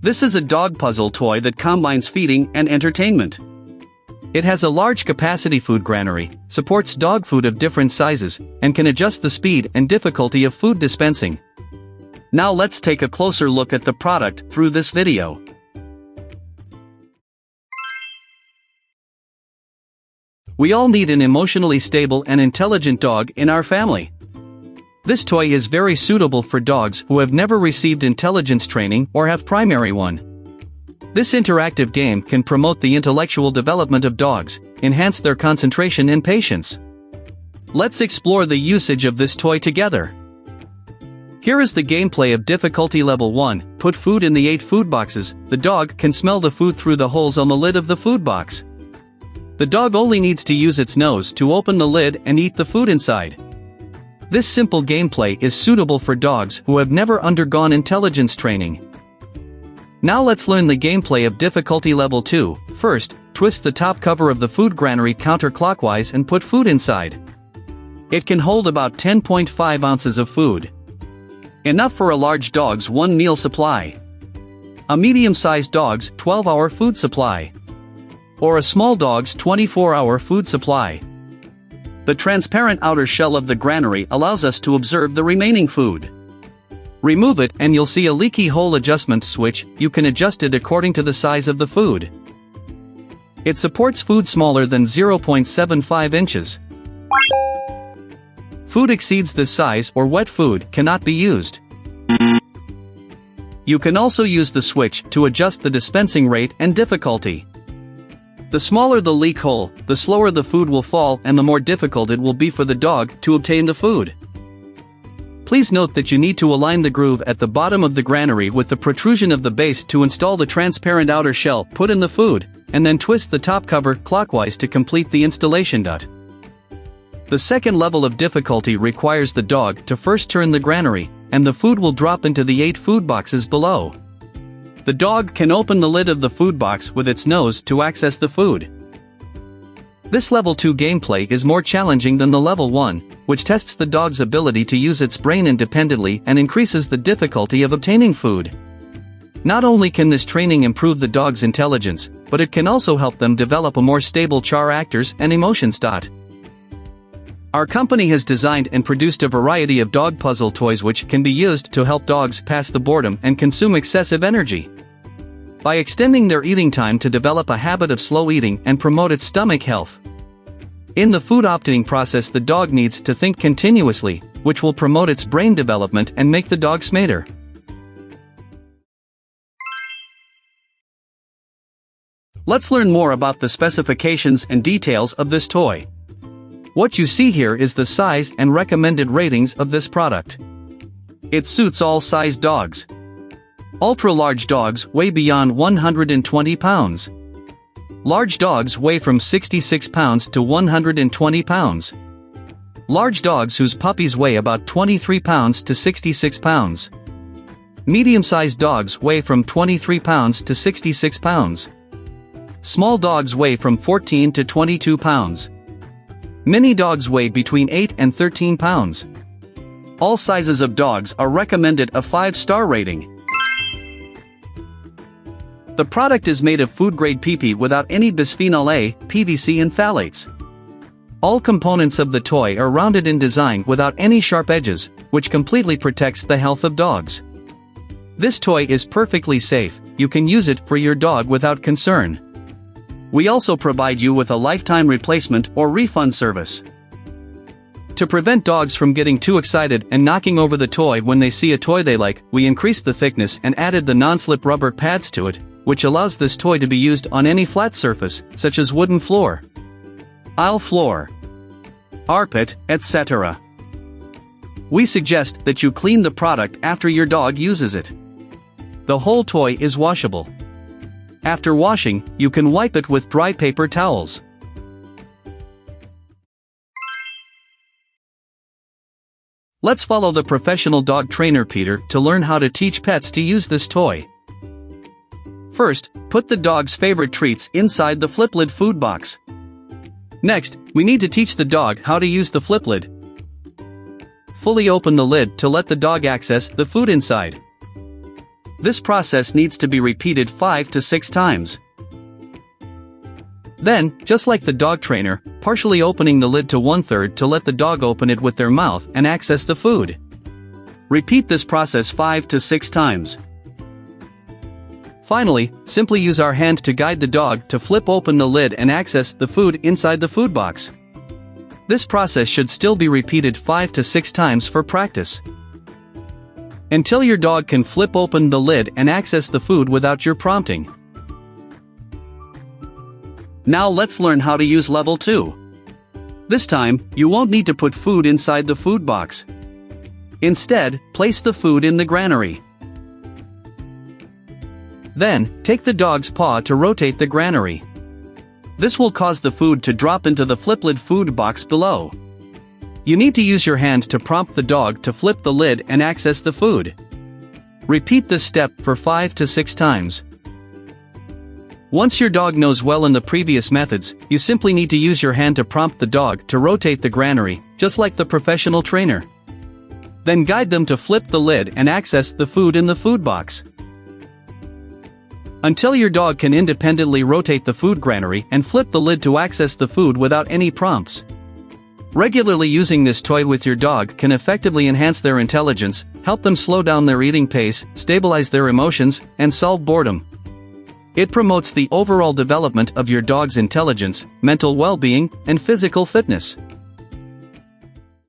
This is a dog puzzle toy that combines feeding and entertainment. It has a large capacity food granary, supports dog food of different sizes, and can adjust the speed and difficulty of food dispensing. Now let's take a closer look at the product through this video. We all need an emotionally stable and intelligent dog in our family. This toy is very suitable for dogs who have never received intelligence training or have primary one. This interactive game can promote the intellectual development of dogs, enhance their concentration and patience. Let's explore the usage of this toy together. Here is the gameplay of difficulty level 1. Put food in the 8 food boxes. The dog can smell the food through the holes on the lid of the food box. The dog only needs to use its nose to open the lid and eat the food inside. This simple gameplay is suitable for dogs who have never undergone intelligence training. Now let's learn the gameplay of difficulty level 2. First, twist the top cover of the food granary counterclockwise and put food inside. It can hold about 10.5 ounces of food. Enough for a large dog's 1 meal supply. A medium-sized dog's 12-hour food supply. Or a small dog's 24-hour food supply. The transparent outer shell of the granary allows us to observe the remaining food. Remove it and you'll see a leaky hole adjustment switch. You can adjust it according to the size of the food. It supports food smaller than 0.75 inches. Food exceeds this size or wet food cannot be used. You can also use the switch to adjust the dispensing rate and difficulty. The smaller the leak hole, the slower the food will fall and the more difficult it will be for the dog to obtain the food. Please note that you need to align the groove at the bottom of the granary with the protrusion of the base to install the transparent outer shell. Put in the food, and then twist the top cover clockwise to complete the installation. The second level of difficulty requires the dog to first turn the granary, and the food will drop into the 8 food boxes below. The dog can open the lid of the food box with its nose to access the food. This level 2 gameplay is more challenging than the level 1, which tests the dog's ability to use its brain independently and increases the difficulty of obtaining food. Not only can this training improve the dog's intelligence, but it can also help them develop a more stable characters and emotions. Our company has designed and produced a variety of dog puzzle toys which can be used to help dogs pass the boredom and consume excessive energy. By extending their eating time to develop a habit of slow eating and promote its stomach health. In the food opting process, the dog needs to think continuously, which will promote its brain development and make the dog smarter. Let's learn more about the specifications and details of this toy. What you see here is the size and recommended ratings of this product. It suits all size dogs. Ultra-large dogs weigh beyond 120 pounds. Large dogs weigh from 66 pounds to 120 pounds. Large dogs whose puppies weigh about 23 pounds to 66 pounds. Medium-sized dogs weigh from 23 pounds to 66 pounds. Small dogs weigh from 14 to 22 pounds. Mini dogs weigh between 8 and 13 pounds. All sizes of dogs are recommended a 5-star rating. The product is made of food-grade PP without any bisphenol A, PVC and phthalates. All components of the toy are rounded in design without any sharp edges, which completely protects the health of dogs. This toy is perfectly safe. You can use it for your dog without concern. We also provide you with a lifetime replacement or refund service. To prevent dogs from getting too excited and knocking over the toy when they see a toy they like, we increased the thickness and added the non-slip rubber pads to it, which allows this toy to be used on any flat surface, such as wooden floor, aisle floor, carpet, etc. We suggest that you clean the product after your dog uses it. The whole toy is washable. After washing, you can wipe it with dry paper towels. Let's follow the professional dog trainer Peter to learn how to teach pets to use this toy. First, put the dog's favorite treats inside the flip lid food box. Next, we need to teach the dog how to use the flip lid. Fully open the lid to let the dog access the food inside. This process needs to be repeated 5 to 6 times. Then, just like the dog trainer, partially opening the lid to 1/3 to let the dog open it with their mouth and access the food. Repeat this process 5 to 6 times. Finally, simply use our hand to guide the dog to flip open the lid and access the food inside the food box. This process should still be repeated 5 to 6 times for practice, until your dog can flip open the lid and access the food without your prompting. Now let's learn how to use level 2. This time, you won't need to put food inside the food box. Instead, place the food in the granary. Then, take the dog's paw to rotate the granary. This will cause the food to drop into the flip-lid food box below. You need to use your hand to prompt the dog to flip the lid and access the food. Repeat this step for 5 to 6 times. Once your dog knows well in the previous methods, you simply need to use your hand to prompt the dog to rotate the granary, just like the professional trainer. Then guide them to flip the lid and access the food in the food box, until your dog can independently rotate the food granary and flip the lid to access the food without any prompts. Regularly using this toy with your dog can effectively enhance their intelligence, help them slow down their eating pace, stabilize their emotions, and solve boredom. It promotes the overall development of your dog's intelligence, mental well-being, and physical fitness.